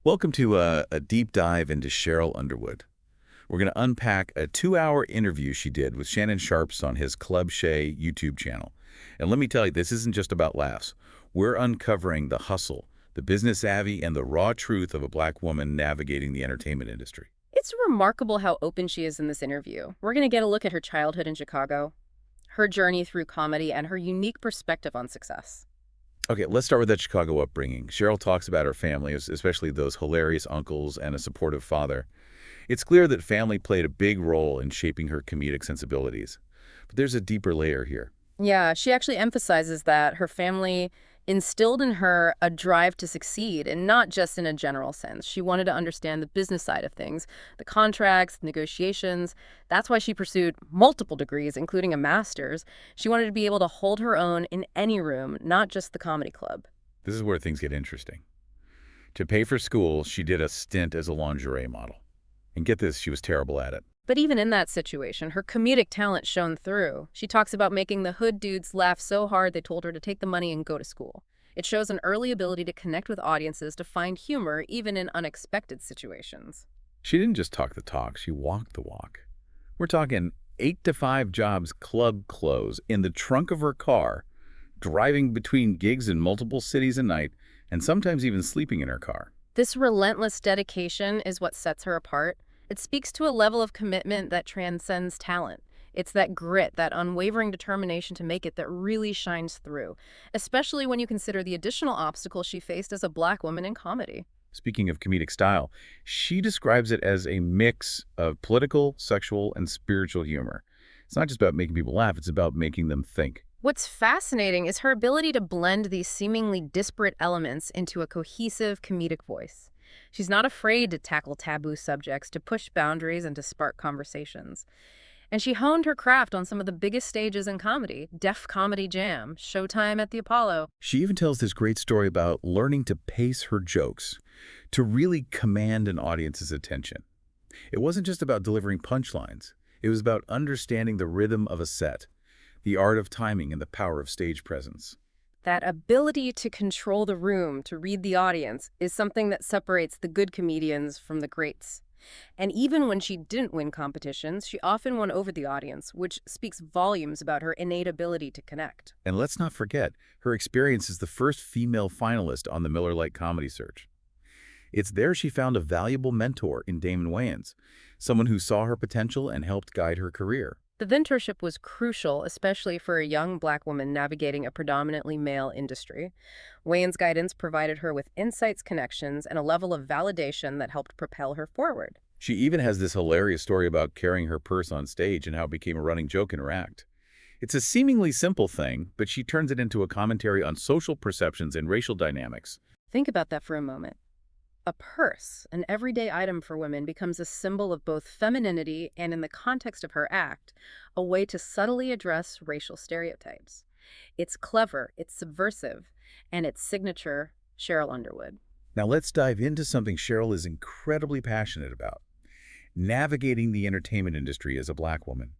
Welcome to a deep dive into Sheryl Underwood. We're going to unpack a 2-hour interview she did with Shannon Sharpe's on his Club Shay YouTube channel. And let me tell you, this isn't just about laughs. We're uncovering the hustle, the business savvy, and the raw truth of a black woman navigating the entertainment industry. It's remarkable how open she is in this interview. We're going to get a look at her childhood in Chicago, her journey through comedy, and her unique perspective on success. Okay, let's start with that Chicago upbringing. Sheryl talks about her family, especially those hilarious uncles and a supportive father. It's clear that family played a big role in shaping her comedic sensibilities. But there's a deeper layer here. Yeah, she actually emphasizes that her family instilled in her a drive to succeed, and not just in a general sense. She wanted to understand the business side of things, the contracts, negotiations. That's why she pursued multiple degrees, including a master's. She wanted to be able to hold her own in any room, not just the comedy club. This is where things get interesting. To pay for school, she did a stint as a lingerie model. And get this, she was terrible at it. But even in that situation, her comedic talent shone through. She talks about making the hood dudes laugh so hard they told her to take the money and go to school. It shows an early ability to connect with audiences, to find humor even in unexpected situations. She didn't just talk the talk, she walked the walk. We're talking 8 to 5 jobs, club clothes, in the trunk of her car, driving between gigs in multiple cities a night, and sometimes even sleeping in her car. This relentless dedication is what sets her apart. It speaks to a level of commitment that transcends talent. It's that grit, that unwavering determination to make it that really shines through, especially when you consider the additional obstacles she faced as a black woman in comedy. Speaking of comedic style, she describes it as a mix of political, sexual, and spiritual humor. It's not just about making people laugh, it's about making them think. What's fascinating is her ability to blend these seemingly disparate elements into a cohesive comedic voice. She's not afraid to tackle taboo subjects, to push boundaries, and to spark conversations. And she honed her craft on some of the biggest stages in comedy: Def Comedy Jam, Showtime at the Apollo. She even tells this great story about learning to pace her jokes, to really command an audience's attention. It wasn't just about delivering punchlines. It was about understanding the rhythm of a set, the art of timing, and the power of stage presence. That ability to control the room, to read the audience, is something that separates the good comedians from the greats. And even when she didn't win competitions, she often won over the audience, which speaks volumes about her innate ability to connect. And let's not forget her experience as the first female finalist on the Miller Lite Comedy Search. It's there she found a valuable mentor in Damon Wayans, someone who saw her potential and helped guide her career. The mentorship was crucial, especially for a young black woman navigating a predominantly male industry. Wayne's guidance provided her with insights, connections, and a level of validation that helped propel her forward. She even has this hilarious story about carrying her purse on stage and how it became a running joke in her act. It's a seemingly simple thing, but she turns it into a commentary on social perceptions and racial dynamics. Think about that for a moment. A purse, an everyday item for women, becomes a symbol of both femininity and, in the context of her act, a way to subtly address racial stereotypes. It's clever, it's subversive, and its signature, Sheryl Underwood. Now let's dive into something Sheryl is incredibly passionate about: navigating the entertainment industry as a black woman.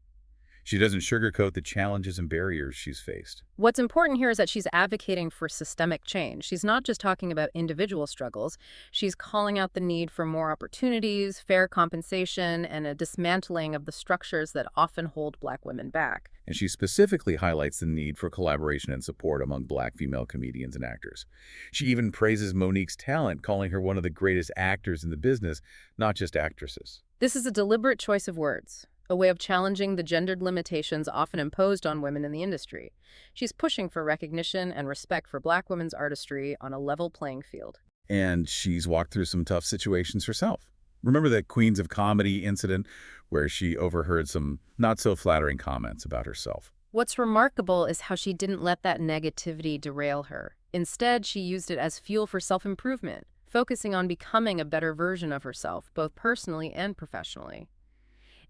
She doesn't sugarcoat the challenges and barriers she's faced. What's important here is that she's advocating for systemic change. She's not just talking about individual struggles. She's calling out the need for more opportunities, fair compensation, and a dismantling of the structures that often hold black women back. And she specifically highlights the need for collaboration and support among black female comedians and actors. She even praises Monique's talent, calling her one of the greatest actors in the business, not just actresses. This is a deliberate choice of words, a way of challenging the gendered limitations often imposed on women in the industry. She's pushing for recognition and respect for black women's artistry on a level playing field. And she's walked through some tough situations herself. Remember that Queens of Comedy incident where she overheard some not-so-flattering comments about herself? What's remarkable is how she didn't let that negativity derail her. Instead, she used it as fuel for self-improvement, focusing on becoming a better version of herself, both personally and professionally.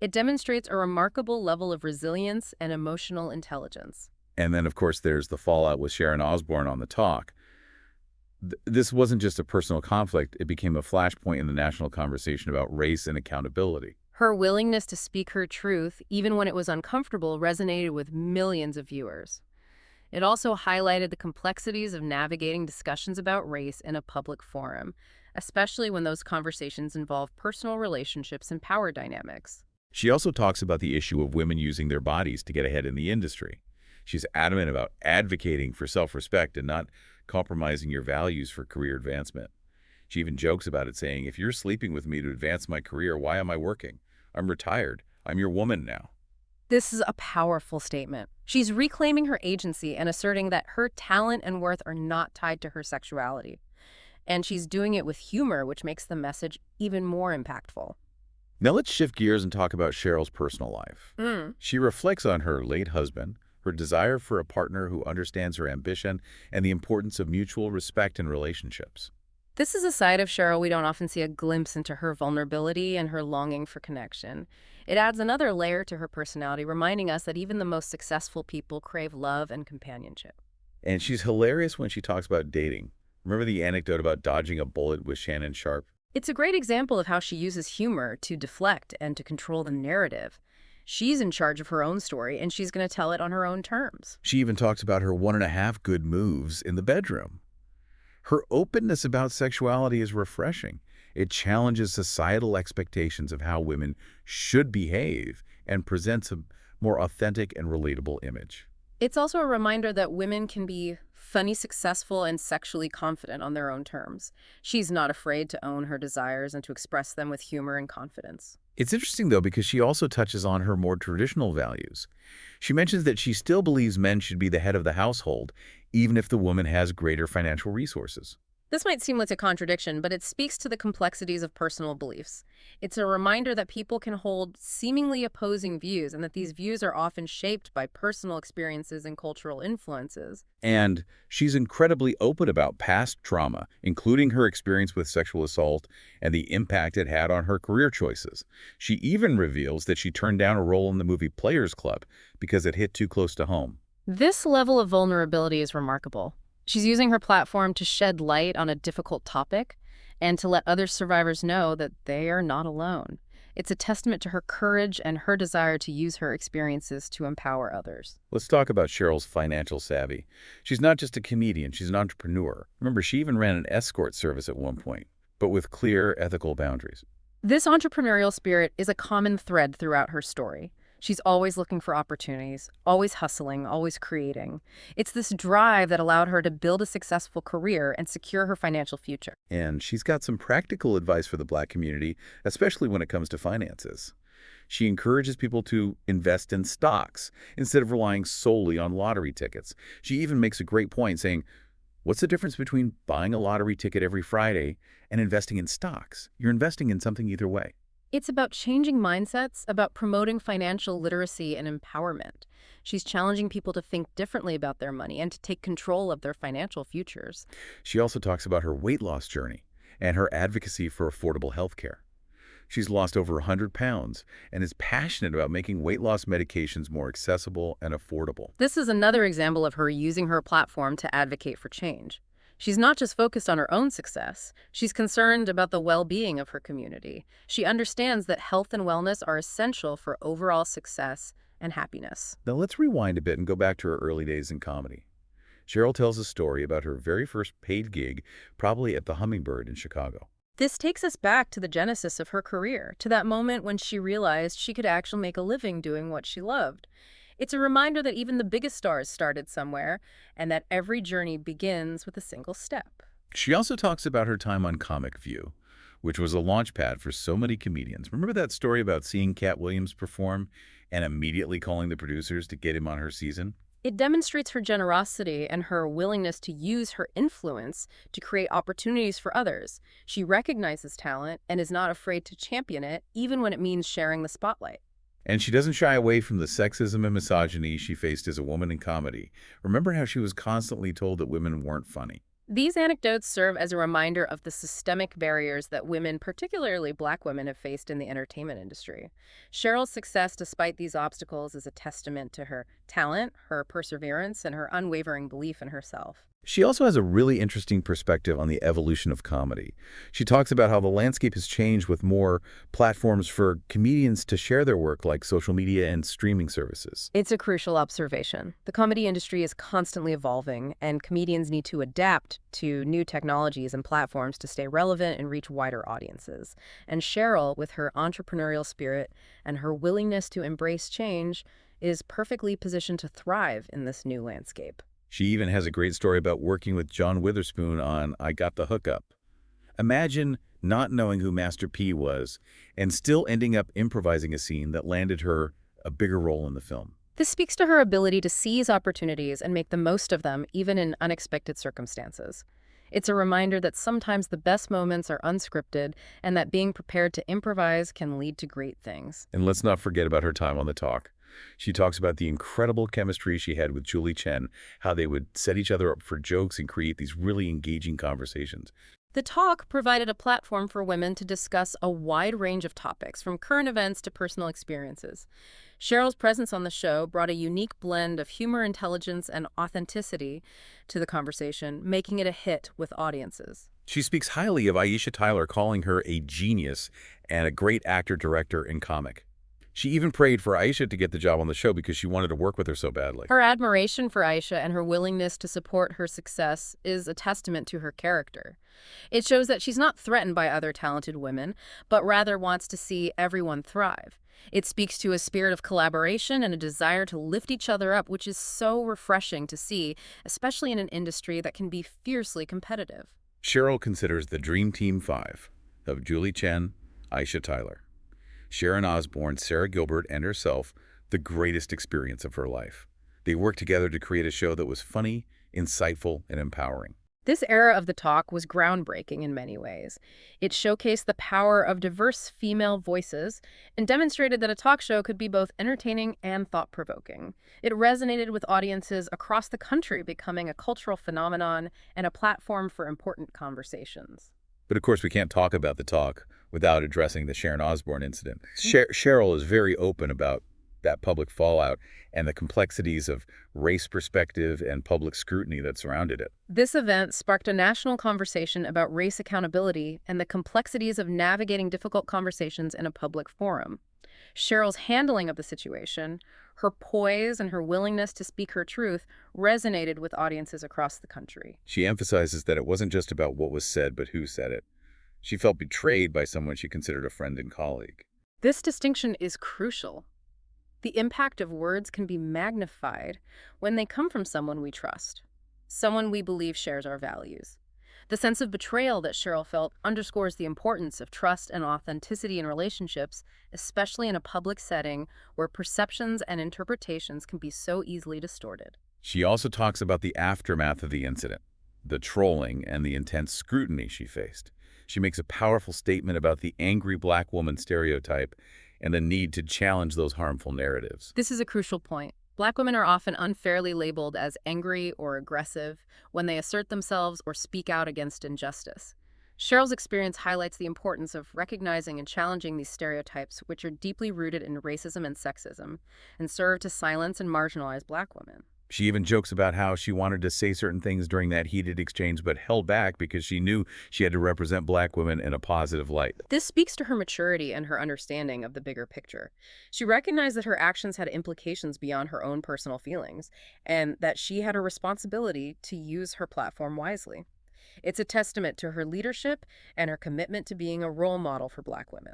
It demonstrates a remarkable level of resilience and emotional intelligence. And then, of course, there's the fallout with Sharon Osbourne on The Talk. This wasn't just a personal conflict. It became a flashpoint in the national conversation about race and accountability. Her willingness to speak her truth, even when it was uncomfortable, resonated with millions of viewers. It also highlighted the complexities of navigating discussions about race in a public forum, especially when those conversations involve personal relationships and power dynamics. She also talks about the issue of women using their bodies to get ahead in the industry. She's adamant about advocating for self-respect and not compromising your values for career advancement. She even jokes about it, saying, if you're sleeping with me to advance my career, why am I working? I'm retired. I'm your woman now. This is a powerful statement. She's reclaiming her agency and asserting that her talent and worth are not tied to her sexuality. And she's doing it with humor, which makes the message even more impactful. Now let's shift gears and talk about Cheryl's personal life. Mm. She reflects on her late husband, her desire for a partner who understands her ambition, and the importance of mutual respect in relationships. This is a side of Cheryl we don't often see a glimpse into her vulnerability and her longing for connection. It adds another layer to her personality, reminding us that even the most successful people crave love and companionship. And she's hilarious when she talks about dating. Remember the anecdote about dodging a bullet with Shannon Sharpe? It's a great example of how she uses humor to deflect and to control the narrative. She's in charge of her own story, and she's going to tell it on her own terms. She even talks about her 1.5 good moves in the bedroom. Her openness about sexuality is refreshing. It challenges societal expectations of how women should behave and presents a more authentic and relatable image. It's also a reminder that women can be funny, successful, and sexually confident on their own terms. She's not afraid to own her desires and to express them with humor and confidence. It's interesting, though, because she also touches on her more traditional values. She mentions that she still believes men should be the head of the household, even if the woman has greater financial resources. This might seem like a contradiction, but it speaks to the complexities of personal beliefs. It's a reminder that people can hold seemingly opposing views and that these views are often shaped by personal experiences and cultural influences. And she's incredibly open about past trauma, including her experience with sexual assault and the impact it had on her career choices. She even reveals that she turned down a role in the movie Players Club because it hit too close to home. This level of vulnerability is remarkable. She's using her platform to shed light on a difficult topic and to let other survivors know that they are not alone. It's a testament to her courage and her desire to use her experiences to empower others. Let's talk about Cheryl's financial savvy. She's not just a comedian, she's an entrepreneur. Remember, she even ran an escort service at one point, but with clear ethical boundaries. This entrepreneurial spirit is a common thread throughout her story. She's always looking for opportunities, always hustling, always creating. It's this drive that allowed her to build a successful career and secure her financial future. And she's got some practical advice for the Black community, especially when it comes to finances. She encourages people to invest in stocks instead of relying solely on lottery tickets. She even makes a great point saying, what's the difference between buying a lottery ticket every Friday and investing in stocks? You're investing in something either way. It's about changing mindsets, about promoting financial literacy and empowerment. She's challenging people to think differently about their money and to take control of their financial futures. She also talks about her weight loss journey and her advocacy for affordable health care. She's lost over 100 pounds and is passionate about making weight loss medications more accessible and affordable. This is another example of her using her platform to advocate for change. She's not just focused on her own success. She's concerned about the well-being of her community. She understands that health and wellness are essential for overall success and happiness. Now let's rewind a bit and go back to her early days in comedy. Cheryl tells a story about her very first paid gig, probably at the Hummingbird in Chicago. This takes us back to the genesis of her career, to that moment when she realized she could actually make a living doing what she loved. It's a reminder that even the biggest stars started somewhere, and that every journey begins with a single step. She also talks about her time on Comic View, which was a launch pad for so many comedians. Remember that story about seeing Cat Williams perform and immediately calling the producers to get him on her season? It demonstrates her generosity and her willingness to use her influence to create opportunities for others. She recognizes talent and is not afraid to champion it, even when it means sharing the spotlight. And she doesn't shy away from the sexism and misogyny she faced as a woman in comedy. Remember how she was constantly told that women weren't funny? These anecdotes serve as a reminder of the systemic barriers that women, particularly Black women, have faced in the entertainment industry. Cheryl's success despite these obstacles is a testament to her talent, her perseverance, and her unwavering belief in herself. She also has a really interesting perspective on the evolution of comedy. She talks about how the landscape has changed with more platforms for comedians to share their work, like social media and streaming services. It's a crucial observation. The comedy industry is constantly evolving, and comedians need to adapt to new technologies and platforms to stay relevant and reach wider audiences. And Sheryl, with her entrepreneurial spirit and her willingness to embrace change, is perfectly positioned to thrive in this new landscape. She even has a great story about working with John Witherspoon on I Got the Hookup. Imagine not knowing who Master P was and still ending up improvising a scene that landed her a bigger role in the film. This speaks to her ability to seize opportunities and make the most of them, even in unexpected circumstances. It's a reminder that sometimes the best moments are unscripted and that being prepared to improvise can lead to great things. And let's not forget about her time on The Talk. She talks about the incredible chemistry she had with Julie Chen, how they would set each other up for jokes and create these really engaging conversations. The Talk provided a platform for women to discuss a wide range of topics, from current events to personal experiences. Sheryl's presence on the show brought a unique blend of humor, intelligence, and authenticity to the conversation, making it a hit with audiences. She speaks highly of Aisha Tyler, calling her a genius and a great actor, director, and comic. She even prayed for Aisha to get the job on the show because she wanted to work with her so badly. Her admiration for Aisha and her willingness to support her success is a testament to her character. It shows that she's not threatened by other talented women, but rather wants to see everyone thrive. It speaks to a spirit of collaboration and a desire to lift each other up, which is so refreshing to see, especially in an industry that can be fiercely competitive. Sheryl considers the Dream Team 5 of Julie Chen, Aisha Tyler, Sharon Osbourne, Sarah Gilbert, and herself the greatest experience of her life. They worked together to create a show that was funny, insightful, and empowering. This era of The Talk was groundbreaking in many ways. It showcased the power of diverse female voices and demonstrated that a talk show could be both entertaining and thought-provoking. It resonated with audiences across the country, becoming a cultural phenomenon and a platform for important conversations. But of course, we can't talk about The Talk without addressing the Sharon Osbourne incident. Sheryl is very open about that public fallout and the complexities of race perspective and public scrutiny that surrounded it. This event sparked a national conversation about race accountability and the complexities of navigating difficult conversations in a public forum. Sheryl's handling of the situation, her poise, and her willingness to speak her truth resonated with audiences across the country. She emphasizes that it wasn't just about what was said, but who said it. She felt betrayed by someone she considered a friend and colleague. This distinction is crucial. The impact of words can be magnified when they come from someone we trust, someone we believe shares our values. The sense of betrayal that Sheryl felt underscores the importance of trust and authenticity in relationships, especially in a public setting where perceptions and interpretations can be so easily distorted. She also talks about the aftermath of the incident, the trolling and the intense scrutiny she faced. She makes a powerful statement about the angry black woman stereotype and the need to challenge those harmful narratives. This is a crucial point. Black women are often unfairly labeled as angry or aggressive when they assert themselves or speak out against injustice. Sheryl's experience highlights the importance of recognizing and challenging these stereotypes, which are deeply rooted in racism and sexism, and serve to silence and marginalize Black women. She even jokes about how she wanted to say certain things during that heated exchange but held back because she knew she had to represent Black women in a positive light. This speaks to her maturity and her understanding of the bigger picture. She recognized that her actions had implications beyond her own personal feelings, and that she had a responsibility to use her platform wisely. It's a testament to her leadership and her commitment to being a role model for Black women.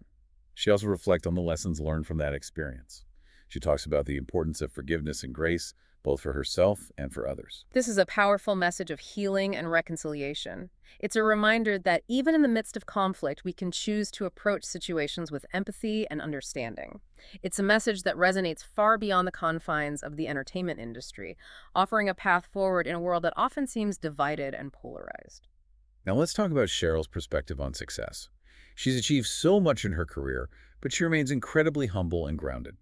She also reflects on the lessons learned from that experience. She talks about the importance of forgiveness and grace, both for herself and for others. This is a powerful message of healing and reconciliation. It's a reminder that even in the midst of conflict, we can choose to approach situations with empathy and understanding. It's a message that resonates far beyond the confines of the entertainment industry, offering a path forward in a world that often seems divided and polarized. Now let's talk about Sheryl's perspective on success. She's achieved so much in her career, but she remains incredibly humble and grounded.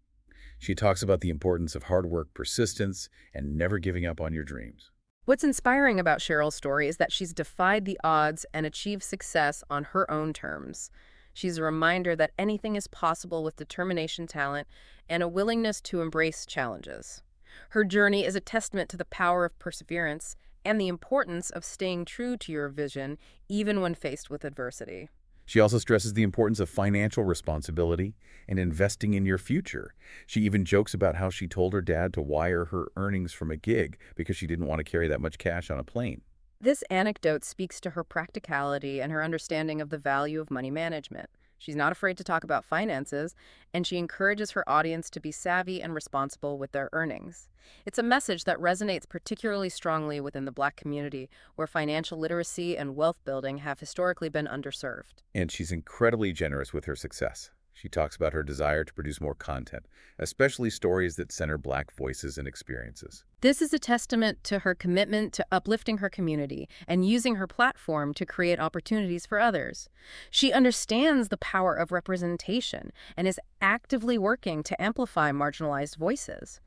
She talks about the importance of hard work, persistence, and never giving up on your dreams. What's inspiring about Sheryl's story is that she's defied the odds and achieved success on her own terms. She's a reminder that anything is possible with determination, talent, and a willingness to embrace challenges. Her journey is a testament to the power of perseverance and the importance of staying true to your vision even when faced with adversity. She also stresses the importance of financial responsibility and investing in your future. She even jokes about how she told her dad to wire her earnings from a gig because she didn't want to carry that much cash on a plane. This anecdote speaks to her practicality and her understanding of the value of money management. She's not afraid to talk about finances, and she encourages her audience to be savvy and responsible with their earnings. It's a message that resonates particularly strongly within the Black community, where financial literacy and wealth building have historically been underserved. And she's incredibly generous with her success. She talks about her desire to produce more content, especially stories that center Black voices and experiences. This is a testament to her commitment to uplifting her community and using her platform to create opportunities for others. She understands the power of representation and is actively working to amplify marginalized voices.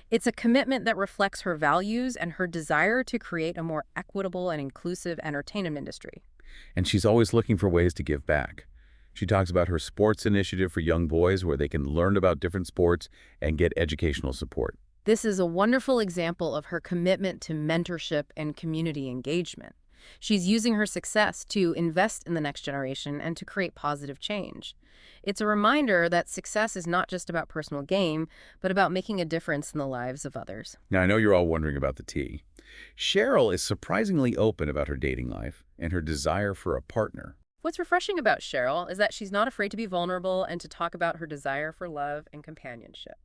It's a commitment that reflects her values and her desire to create a more equitable and inclusive entertainment industry. And she's always looking for ways to give back. She talks about her sports initiative for young boys where they can learn about different sports and get educational support. This is a wonderful example of her commitment to mentorship and community engagement. She's using her success to invest in the next generation and to create positive change. It's a reminder that success is not just about personal gain, but about making a difference in the lives of others. Now, I know you're all wondering about the tea. Sheryl is surprisingly open about her dating life and her desire for a partner. What's refreshing about Sheryl is that she's not afraid to be vulnerable and to talk about her desire for love and companionship.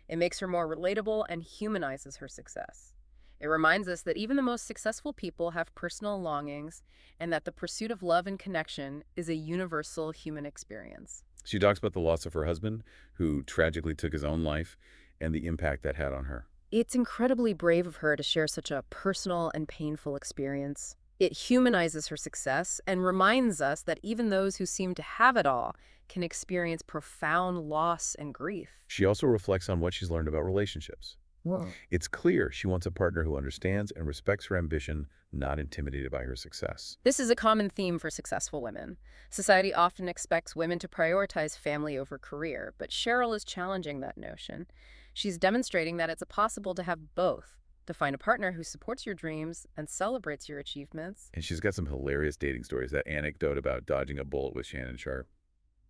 It makes her more relatable and humanizes her success. It reminds us that even the most successful people have personal longings and that the pursuit of love and connection is a universal human experience. She talks about the loss of her husband, who tragically took his own life, and the impact that had on her. It's incredibly brave of her to share such a personal and painful experience. It humanizes her success and reminds us that even those who seem to have it all can experience profound loss and grief. She also reflects on what she's learned about relationships. Whoa. It's clear she wants a partner who understands and respects her ambition, not intimidated by her success. This is a common theme for successful women. Society often expects women to prioritize family over career, but Sheryl is challenging that notion. She's demonstrating that it's possible to have both, to find a partner who supports your dreams and celebrates your achievements. And she's got some hilarious dating stories. That anecdote about dodging a bullet with Shannon Sharpe.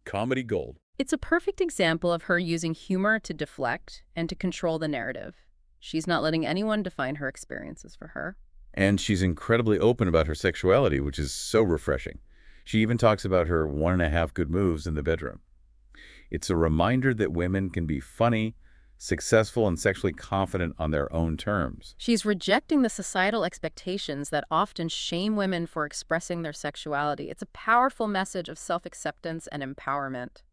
Comedy gold. It's a perfect example of her using humor to deflect and to control the narrative. She's not letting anyone define her experiences for her. And she's incredibly open about her sexuality, which is so refreshing. She even talks about her 1.5 good moves in the bedroom. It's a reminder that women can be funny, successful, and sexually confident on their own terms. She's rejecting the societal expectations that often shame women for expressing their sexuality. It's a powerful message of self-acceptance and empowerment.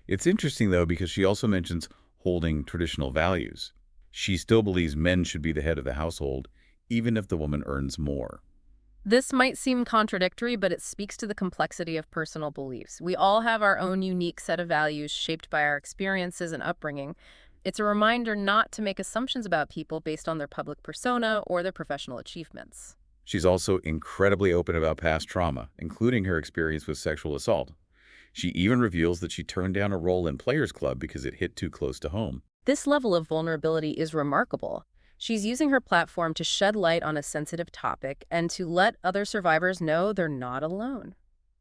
It's interesting, though, because she also mentions holding traditional values. She still believes men should be the head of the household, even if the woman earns more. This might seem contradictory, but it speaks to the complexity of personal beliefs. We all have our own unique set of values shaped by our experiences and upbringing. It's a reminder not to make assumptions about people based on their public persona or their professional achievements. She's also incredibly open about past trauma, including her experience with sexual assault. She even reveals that she turned down a role in Players Club because it hit too close to home. This level of vulnerability is remarkable. She's using her platform to shed light on a sensitive topic and to let other survivors know they're not alone.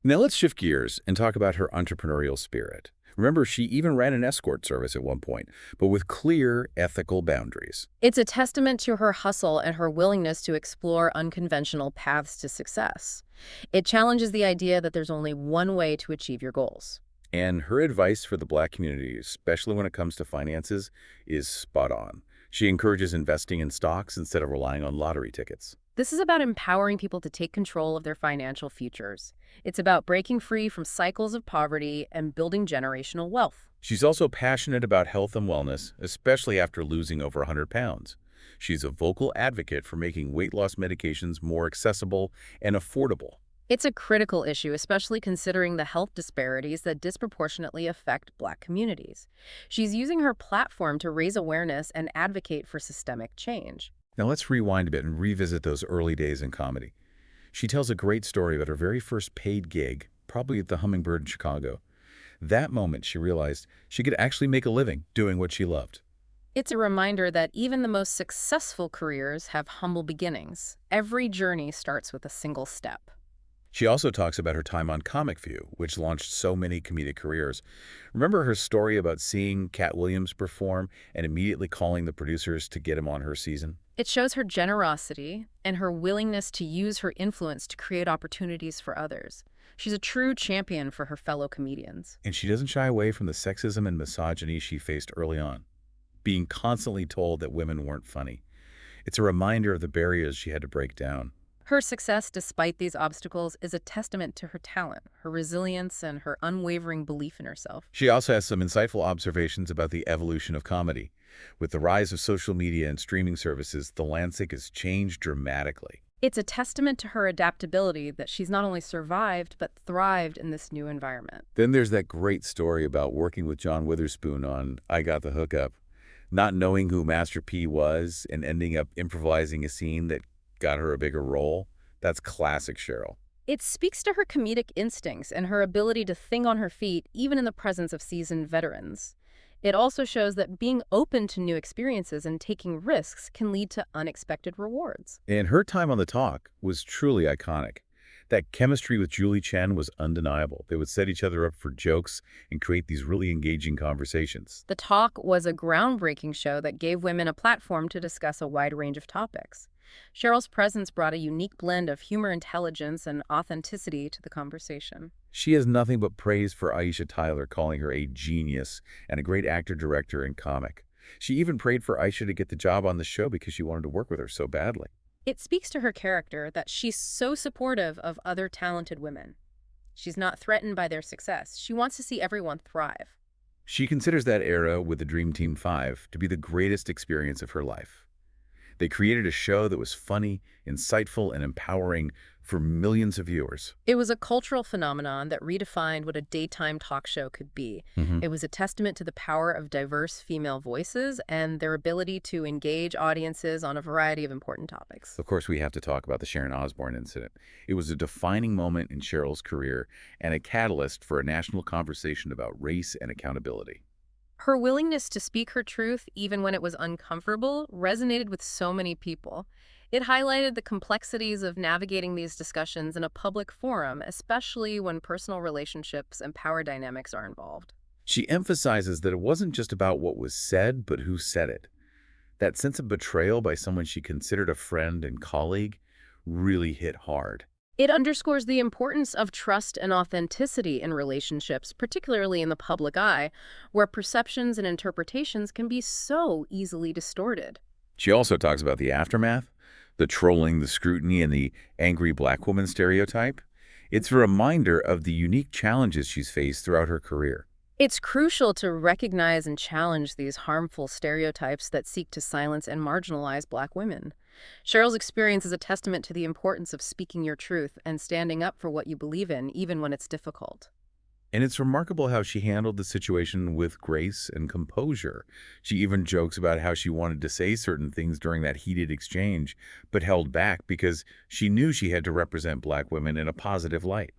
Now let's shift gears and talk about her entrepreneurial spirit. Remember, she even ran an escort service at one point, but with clear ethical boundaries. It's a testament to her hustle and her willingness to explore unconventional paths to success. It challenges the idea that there's only one way to achieve your goals. And her advice for the Black community, especially when it comes to finances, is spot on. She encourages investing in stocks instead of relying on lottery tickets. This is about empowering people to take control of their financial futures. It's about breaking free from cycles of poverty and building generational wealth. She's also passionate about health and wellness, especially after losing over 100 pounds. She's a vocal advocate for making weight loss medications more accessible and affordable. It's a critical issue, especially considering the health disparities that disproportionately affect Black communities. She's using her platform to raise awareness and advocate for systemic change. Now let's rewind a bit and revisit those early days in comedy. She tells a great story about her very first paid gig, probably at the Hummingbird in Chicago. That moment, she realized she could actually make a living doing what she loved. It's a reminder that even the most successful careers have humble beginnings. Every journey starts with a single step. She also talks about her time on Comic View, which launched so many comedic careers. Remember her story about seeing Cat Williams perform and immediately calling the producers to get him on her season? It shows her generosity and her willingness to use her influence to create opportunities for others. She's a true champion for her fellow comedians. And she doesn't shy away from the sexism and misogyny she faced early on, being constantly told that women weren't funny. It's a reminder of the barriers she had to break down. Her success, despite these obstacles, is a testament to her talent, her resilience, and her unwavering belief in herself. She also has some insightful observations about the evolution of comedy. With the rise of social media and streaming services, the landscape has changed dramatically. It's a testament to her adaptability that she's not only survived, but thrived in this new environment. Then there's that great story about working with John Witherspoon on I Got the Hookup, not knowing who Master P was and ending up improvising a scene that got her a bigger role. That's classic Sheryl. It speaks to her comedic instincts and her ability to think on her feet, even in the presence of seasoned veterans. It also shows that being open to new experiences and taking risks can lead to unexpected rewards. And her time on The Talk was truly iconic. That chemistry with Julie Chen was undeniable. They would set each other up for jokes and create these really engaging conversations. The Talk was a groundbreaking show that gave women a platform to discuss a wide range of topics. Sheryl's presence brought a unique blend of humor, intelligence, and authenticity to the conversation. She has nothing but praise for Aisha Tyler, calling her a genius and a great actor, director, and comic. She even prayed for Aisha to get the job on the show because she wanted to work with her so badly. It speaks to her character that she's so supportive of other talented women. She's not threatened by their success. She wants to see everyone thrive. She considers that era with the Dream Team 5 to be the greatest experience of her life. They created a show that was funny, insightful, and empowering for millions of viewers. It was a cultural phenomenon that redefined what a daytime talk show could be. It was a testament to the power of diverse female voices and their ability to engage audiences on a variety of important topics. Of course, we have to talk about the Sharon Osbourne incident. It was a defining moment in Sheryl's career and a catalyst for a national conversation about race and accountability. Her willingness to speak her truth, even when it was uncomfortable, resonated with so many people. It highlighted the complexities of navigating these discussions in a public forum, especially when personal relationships and power dynamics are involved. She emphasizes that it wasn't just about what was said, but who said it. That sense of betrayal by someone she considered a friend and colleague really hit hard. It underscores the importance of trust and authenticity in relationships, particularly in the public eye, where perceptions and interpretations can be so easily distorted. She also talks about the aftermath, the trolling, the scrutiny, and the angry black woman stereotype. It's a reminder of the unique challenges she's faced throughout her career. It's crucial to recognize and challenge these harmful stereotypes that seek to silence and marginalize Black women. Sheryl's experience is a testament to the importance of speaking your truth and standing up for what you believe in, even when it's difficult. And it's remarkable how she handled the situation with grace and composure. She even jokes about how she wanted to say certain things during that heated exchange, but held back because she knew she had to represent Black women in a positive light.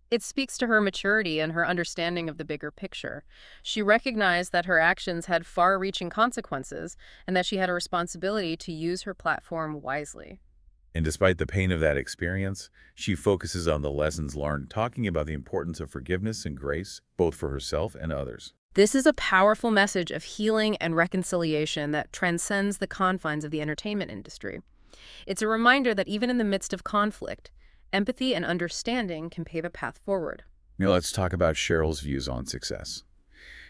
It speaks to her maturity and her understanding of the bigger picture. She recognized that her actions had far-reaching consequences and that she had a responsibility to use her platform wisely. And despite the pain of that experience, she focuses on the lessons learned, talking about the importance of forgiveness and grace, both for herself and others. This is a powerful message of healing and reconciliation that transcends the confines of the entertainment industry. It's a reminder that even in the midst of conflict, empathy and understanding can pave a path forward. Now let's talk about Sheryl's views on success.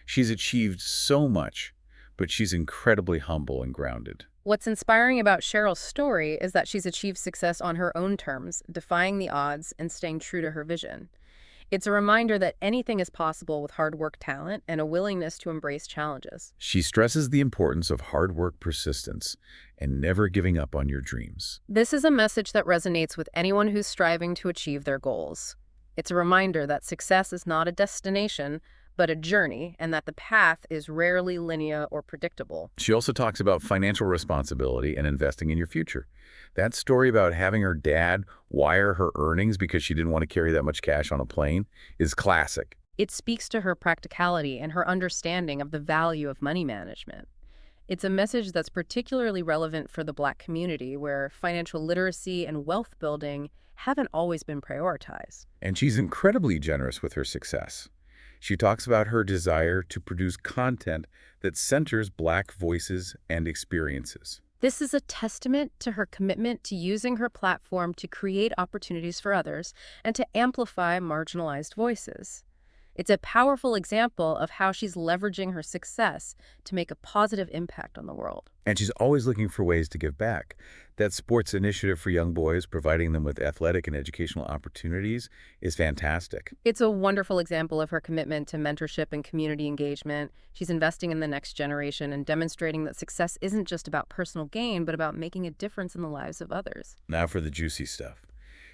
She's achieved so much, but she's incredibly humble and grounded. What's inspiring about Sheryl's story is that she's achieved success on her own terms, defying the odds and staying true to her vision. It's a reminder that anything is possible with hard work, talent, and a willingness to embrace challenges. She stresses the importance of hard work, persistence, and never giving up on your dreams. This is a message that resonates with anyone who's striving to achieve their goals. It's a reminder that success is not a destination, but a journey, and that the path is rarely linear or predictable. She also talks about financial responsibility and investing in your future. That story about having her dad wire her earnings because she didn't want to carry that much cash on a plane is classic. It speaks to her practicality and her understanding of the value of money management. It's a message that's particularly relevant for the Black community, where financial literacy and wealth building haven't always been prioritized. And she's incredibly generous with her success. She talks about her desire to produce content that centers Black voices and experiences. This is a testament to her commitment to using her platform to create opportunities for others and to amplify marginalized voices. It's a powerful example of how she's leveraging her success to make a positive impact on the world. And she's always looking for ways to give back. That sports initiative for young boys, providing them with athletic and educational opportunities, is fantastic. It's a wonderful example of her commitment to mentorship and community engagement. She's investing in the next generation and demonstrating that success isn't just about personal gain, but about making a difference in the lives of others. Now for the juicy stuff.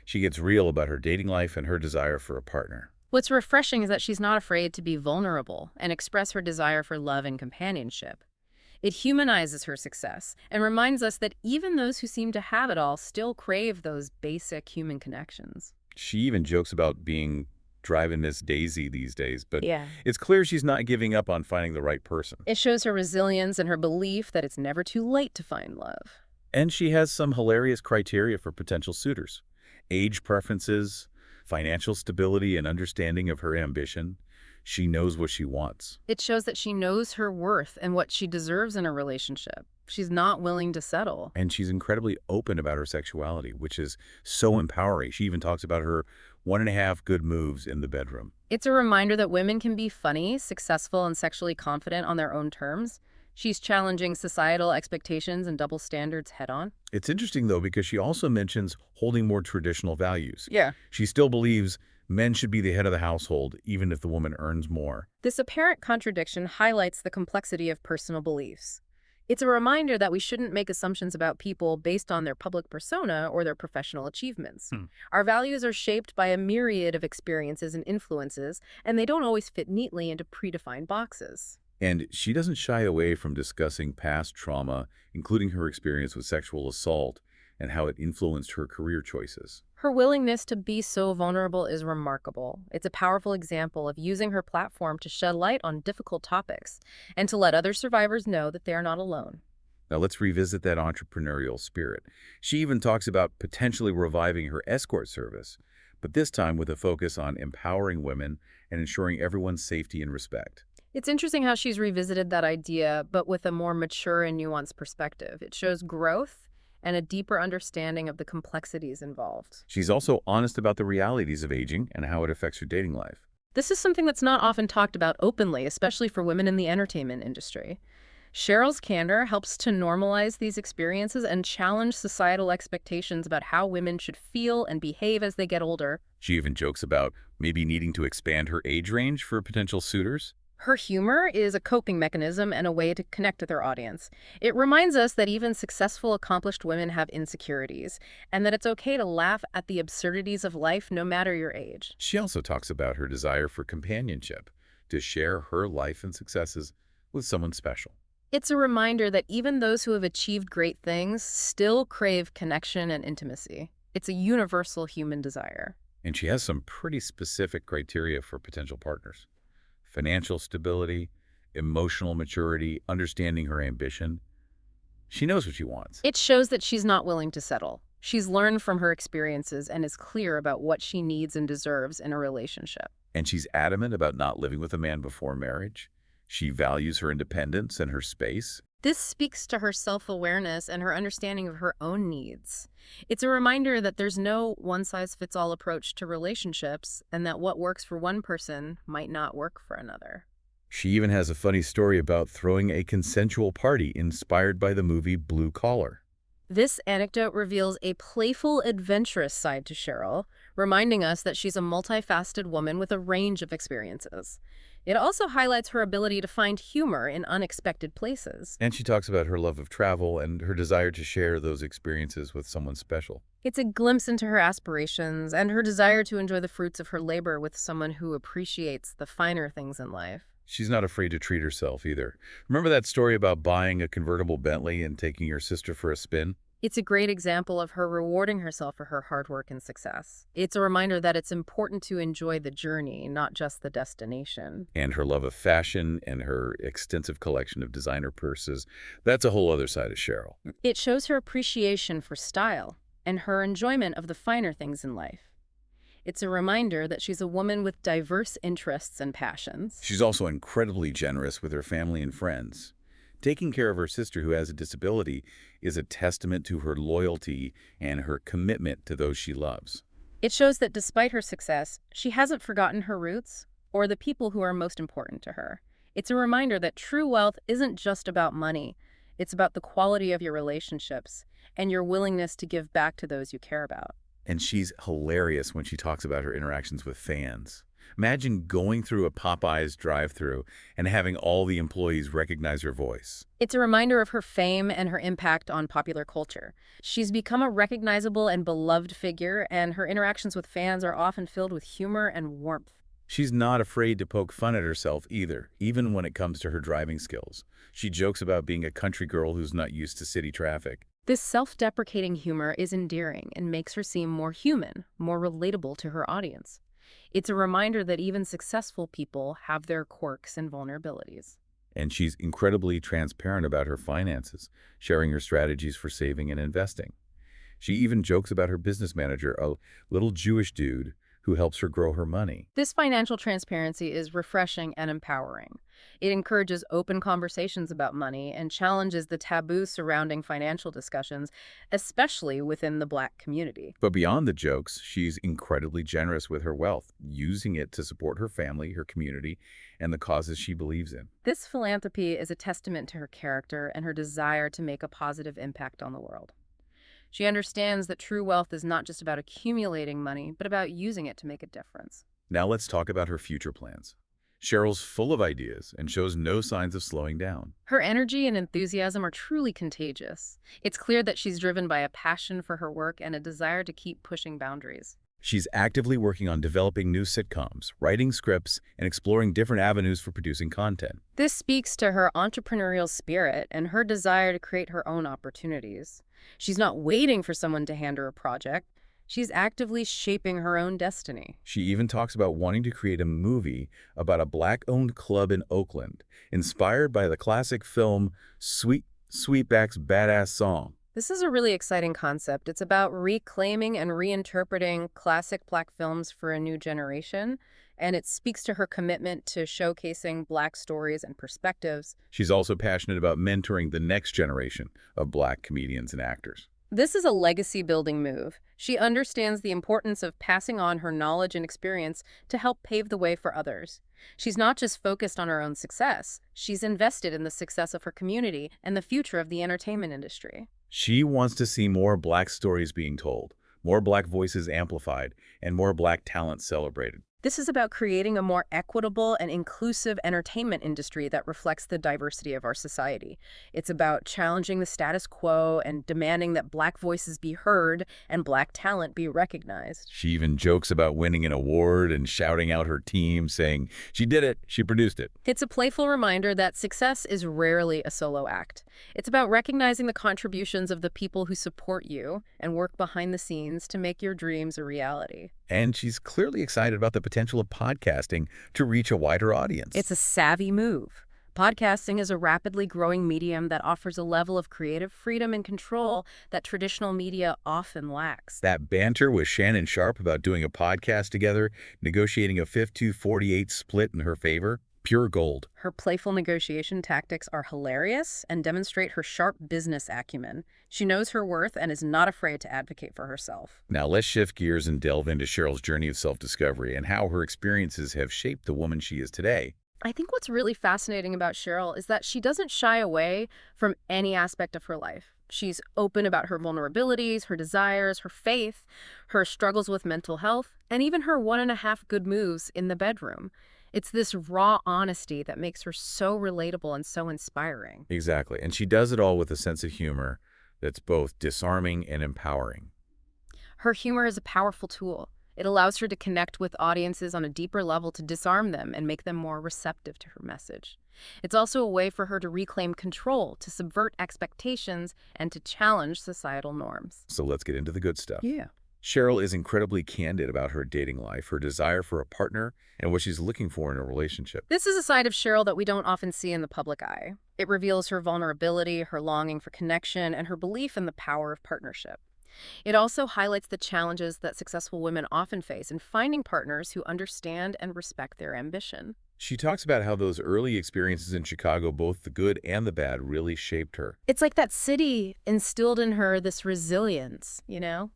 She gets real about her dating life and her desire for a partner. What's refreshing is that she's not afraid to be vulnerable and express her desire for love and companionship. It humanizes her success and reminds us that even those who seem to have it all still crave those basic human connections. She even jokes about being driving Miss Daisy these days, but Yeah. it's clear she's not giving up on finding the right person. It shows her resilience and her belief that it's never too late to find love. And she has some hilarious criteria for potential suitors. Age preferences, financial stability and understanding of her ambition. She knows what she wants. It shows that she knows her worth and what she deserves in a relationship. She's not willing to settle. And she's incredibly open about her sexuality, which is so empowering. She even talks about her 1.5 good moves in the bedroom. It's a reminder that women can be funny, successful, and sexually confident on their own terms. She's challenging societal expectations and double standards head-on. It's interesting, though, because she also mentions holding more traditional values. Yeah. She still believes men should be the head of the household, even if the woman earns more. This apparent contradiction highlights the complexity of personal beliefs. It's a reminder that we shouldn't make assumptions about people based on their public persona or their professional achievements. Our values are shaped by a myriad of experiences and influences, and they don't always fit neatly into predefined boxes. And she doesn't shy away from discussing past trauma, including her experience with sexual assault and how it influenced her career choices. Her willingness to be so vulnerable is remarkable. It's a powerful example of using her platform to shed light on difficult topics and to let other survivors know that they are not alone. Now let's revisit that entrepreneurial spirit. She even talks about potentially reviving her escort service, but this time with a focus on empowering women and ensuring everyone's safety and respect. It's interesting how she's revisited that idea, but with a more mature and nuanced perspective. It shows growth and a deeper understanding of the complexities involved. She's also honest about the realities of aging and how it affects her dating life. This is something that's not often talked about openly, especially for women in the entertainment industry. Cheryl's candor helps to normalize these experiences and challenge societal expectations about how women should feel and behave as they get older. She even jokes about maybe needing to expand her age range for potential suitors. Her humor is a coping mechanism and a way to connect with her audience. It reminds us that even successful, accomplished women have insecurities, and that it's okay to laugh at the absurdities of life no matter your age. She also talks about her desire for companionship, to share her life and successes with someone special. It's a reminder that even those who have achieved great things still crave connection and intimacy. It's a universal human desire. And she has some pretty specific criteria for potential partners. Financial stability, emotional maturity, understanding her ambition. She knows what she wants. It shows that she's not willing to settle. She's learned from her experiences and is clear about what she needs and deserves in a relationship. And she's adamant about not living with a man before marriage. She values her independence and her space. This speaks to her self-awareness and her understanding of her own needs. It's a reminder that there's no one-size-fits-all approach to relationships and that what works for one person might not work for another. She even has a funny story about throwing a consensual party inspired by the movie Blue Collar. This anecdote reveals a playful, adventurous side to Sheryl, reminding us that she's a multifaceted woman with a range of experiences. It also highlights her ability to find humor in unexpected places. And she talks about her love of travel and her desire to share those experiences with someone special. It's a glimpse into her aspirations and her desire to enjoy the fruits of her labor with someone who appreciates the finer things in life. She's not afraid to treat herself either. Remember that story about buying a convertible Bentley and taking your sister for a spin? It's a great example of her rewarding herself for her hard work and success. It's a reminder that it's important to enjoy the journey, not just the destination. And her love of fashion and her extensive collection of designer purses, that's a whole other side of Sheryl. It shows her appreciation for style and her enjoyment of the finer things in life. It's a reminder that she's a woman with diverse interests and passions. She's also incredibly generous with her family and friends. Taking care of her sister who has a disability is a testament to her loyalty and her commitment to those she loves. It shows that despite her success, she hasn't forgotten her roots or the people who are most important to her. It's a reminder that true wealth isn't just about money. It's about the quality of your relationships and your willingness to give back to those you care about. And she's hilarious when she talks about her interactions with fans. Imagine going through a Popeyes drive-thru and having all the employees recognize her voice. It's a reminder of her fame and her impact on popular culture. She's become a recognizable and beloved figure, and her interactions with fans are often filled with humor and warmth. She's not afraid to poke fun at herself either, even when it comes to her driving skills. She jokes about being a country girl who's not used to city traffic. This self-deprecating humor is endearing and makes her seem more human, more relatable to her audience. It's a reminder that even successful people have their quirks and vulnerabilities. And she's incredibly transparent about her finances, sharing her strategies for saving and investing. She even jokes about her business manager, a little Jewish dude who helps her grow her money. This financial transparency is refreshing and empowering. It encourages open conversations about money and challenges the taboo surrounding financial discussions, especially within the Black community. But beyond the jokes, she's incredibly generous with her wealth, using it to support her family, her community, and the causes she believes in. This philanthropy is a testament to her character and her desire to make a positive impact on the world. She understands that true wealth is not just about accumulating money, but about using it to make a difference. Now let's talk about her future plans. Cheryl's full of ideas and shows no signs of slowing down. Her energy and enthusiasm are truly contagious. It's clear that she's driven by a passion for her work and a desire to keep pushing boundaries. She's actively working on developing new sitcoms, writing scripts, and exploring different avenues for producing content. This speaks to her entrepreneurial spirit and her desire to create her own opportunities. She's not waiting for someone to hand her a project. She's actively shaping her own destiny. She even talks about wanting to create a movie about a Black-owned club in Oakland, inspired by the classic film Sweetback's Badass Song. This is a really exciting concept. It's about reclaiming and reinterpreting classic Black films for a new generation, and it speaks to her commitment to showcasing Black stories and perspectives. She's also passionate about mentoring the next generation of Black comedians and actors. This is a legacy-building move. She understands the importance of passing on her knowledge and experience to help pave the way for others. She's not just focused on her own success. She's invested in the success of her community and the future of the entertainment industry. She wants to see more Black stories being told, more Black voices amplified, and more Black talent celebrated. This is about creating a more equitable and inclusive entertainment industry that reflects the diversity of our society. It's about challenging the status quo and demanding that Black voices be heard and Black talent be recognized. She even jokes about winning an award and shouting out her team, saying, "She did it, she produced it." It's a playful reminder that success is rarely a solo act. It's about recognizing the contributions of the people who support you and work behind the scenes to make your dreams a reality. And she's clearly excited about the potential of podcasting to reach a wider audience. It's a savvy move. Podcasting is a rapidly growing medium that offers a level of creative freedom and control that traditional media often lacks. That banter with Shannon Sharpe about doing a podcast together, negotiating a 52-48 split in her favor, pure gold. Her playful negotiation tactics are hilarious and demonstrate her sharp business acumen. She knows her worth and is not afraid to advocate for herself. Now let's shift gears and delve into Cheryl's journey of self-discovery and how her experiences have shaped the woman she is today. I think what's really fascinating about Sheryl is that she doesn't shy away from any aspect of her life. She's open about her vulnerabilities, her desires, her faith, her struggles with mental health, and even her 1.5 good moves in the bedroom. It's this raw honesty that makes her so relatable and so inspiring. Exactly. And she does it all with a sense of humor that's both disarming and empowering. Her humor is a powerful tool. It allows her to connect with audiences on a deeper level to disarm them and make them more receptive to her message. It's also a way for her to reclaim control, to subvert expectations, and to challenge societal norms. So let's get into the good stuff. Yeah. Cheryl is incredibly candid about her dating life, her desire for a partner, and what she's looking for in a relationship. This is a side of Cheryl that we don't often see in the public eye. It reveals her vulnerability, her longing for connection, and her belief in the power of partnership. It also highlights the challenges that successful women often face in finding partners who understand and respect their ambition. She talks about how those early experiences in Chicago, both the good and the bad, really shaped her. It's like that city instilled in her this resilience,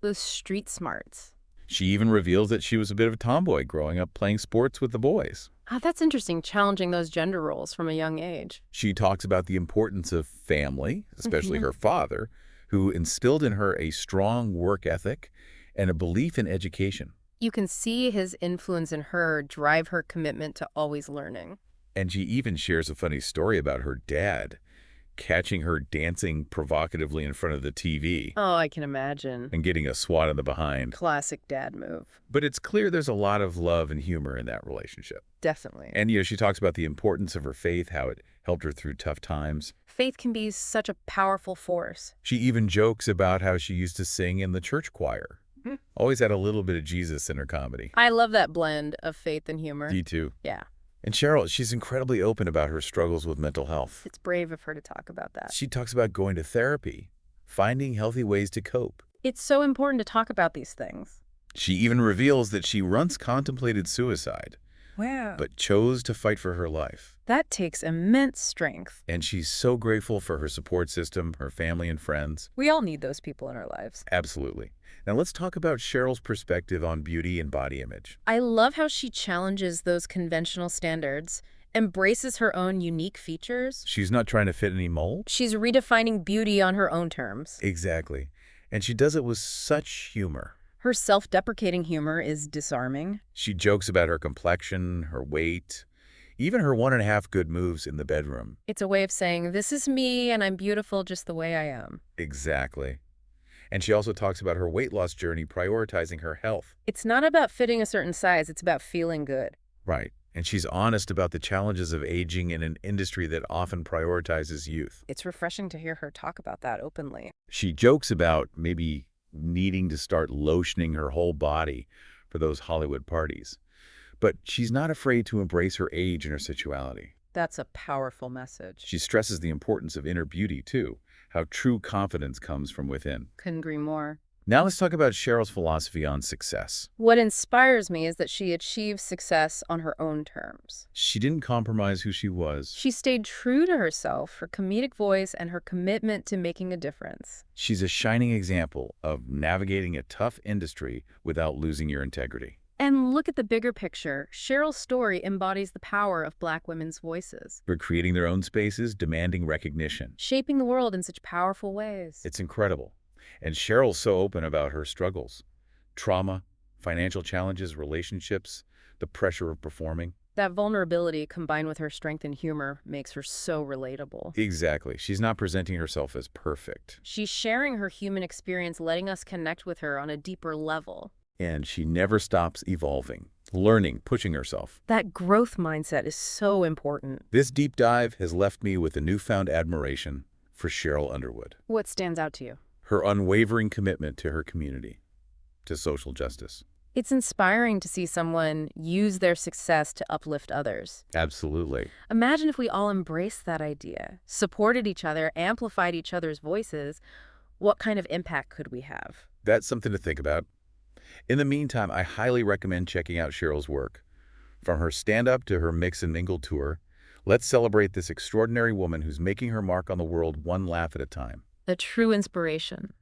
those street smarts. She even reveals that she was a bit of a tomboy growing up playing sports with the boys. That's interesting, challenging those gender roles from a young age. She talks about the importance of family, especially her father, who instilled in her a strong work ethic and a belief in education. You can see his influence in her drive her commitment to always learning. And she even shares a funny story about her dad catching her dancing provocatively in front of the TV Oh, I can imagine. and getting a swat in the behind. Classic dad move. But it's clear there's a lot of love and humor in that relationship. Definitely. And, she talks about the importance of her faith, how it helped her through tough times. Faith can be such a powerful force. She even jokes about how she used to sing in the church choir. Always had a little bit of Jesus in her comedy. I love that blend of faith and humor. Me too. Yeah. And Cheryl, she's incredibly open about her struggles with mental health. It's brave of her to talk about that. She talks about going to therapy, finding healthy ways to cope. It's so important to talk about these things. She even reveals that she once contemplated suicide, Wow. but chose to fight for her life. That takes immense strength. And she's so grateful for her support system, her family and friends. We all need those people in our lives. Absolutely. Now let's talk about Cheryl's perspective on beauty and body image. I love how she challenges those conventional standards, embraces her own unique features. She's not trying to fit any mold. She's redefining beauty on her own terms. Exactly. And she does it with such humor. Her self-deprecating humor is disarming. She jokes about her complexion, her weight, even her 1.5 good moves in the bedroom. It's a way of saying, this is me and I'm beautiful just the way I am. Exactly. And she also talks about her weight loss journey, prioritizing her health. It's not about fitting a certain size, it's about feeling good. Right. And she's honest about the challenges of aging in an industry that often prioritizes youth. It's refreshing to hear her talk about that openly. She jokes about maybe needing to start lotioning her whole body for those Hollywood parties. But she's not afraid to embrace her age and her sexuality. That's a powerful message. She stresses the importance of inner beauty, too, how true confidence comes from within. Couldn't agree more. Now let's talk about Cheryl's philosophy on success. What inspires me is that she achieves success on her own terms. She didn't compromise who she was. She stayed true to herself, her comedic voice, and her commitment to making a difference. She's a shining example of navigating a tough industry without losing your integrity. And look at the bigger picture. Cheryl's story embodies the power of Black women's voices, For creating their own spaces, demanding recognition. shaping the world in such powerful ways. It's incredible. And Cheryl's so open about her struggles. Trauma, financial challenges, relationships, the pressure of performing. That vulnerability, combined with her strength and humor, makes her so relatable. Exactly. She's not presenting herself as perfect. She's sharing her human experience, letting us connect with her on a deeper level. And she never stops evolving, learning, pushing herself. That growth mindset is so important. This deep dive has left me with a newfound admiration for Sheryl Underwood. What stands out to you? Her unwavering commitment to her community, to social justice. It's inspiring to see someone use their success to uplift others. Absolutely. Imagine if we all embraced that idea, supported each other, amplified each other's voices. What kind of impact could we have? That's something to think about. In the meantime, I highly recommend checking out Cheryl's work. From her stand-up to her Mix and Mingle tour, let's celebrate this extraordinary woman who's making her mark on the world one laugh at a time. A true inspiration.